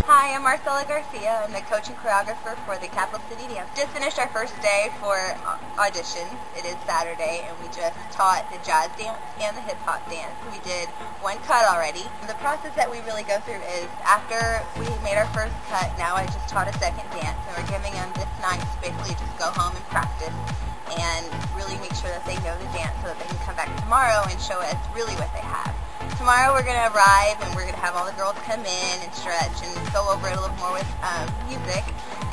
Hi, I'm Marcela Garcia. I'm the coach and choreographer for the Capital City Dance. Just finished our first day for auditions. It is Saturday, and we just taught the jazz dance and the hip-hop dance. We did one cut already. The process that we really go through is after we made our first cut, now I just taught a second dance, and we're giving them this night to basically just go home and practice and really make sure that they know the dance so that they can come back tomorrow and show us really what they have. Tomorrow we're going to arrive and we're going to have all the girls come in and stretch and go over it a little more with music,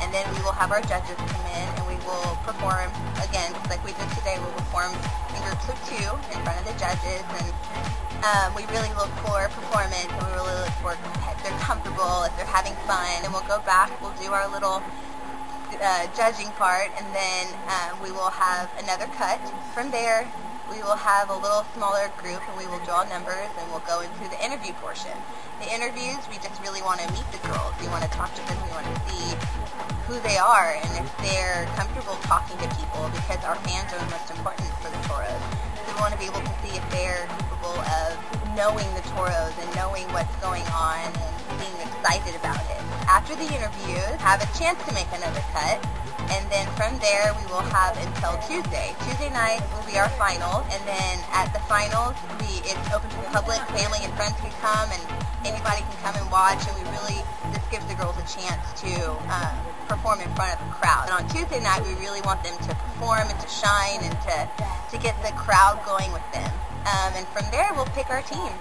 and then we will have our judges come in and we will perform again just like we did today. We'll perform in groups of 2 in front of the judges, and we really look for performance, and we really look for if they're comfortable, if they're having fun, and we'll go back, we'll do our little judging part, and then we will have another cut. From there we will have a little smaller group and we will draw numbers and we'll go into the interview portion. The interviews, we just really want to meet the girls. We want to talk to them. We want to see who they are and if they're comfortable talking to people, because our fans are the most important for the Toros. So we want to be able to see if they're capable of knowing the Toros and knowing what's going on and being excited about it. After the interviews, have a chance to make another cut. And then from there, we will have until Tuesday. Tuesday night will be our finals, and then at the finals, it's open to the public. Family and friends can come, and anybody can come and watch, and this gives the girls a chance to perform in front of a crowd. And on Tuesday night, we really want them to perform and to shine and to get the crowd going with them. And from there, we'll pick our team.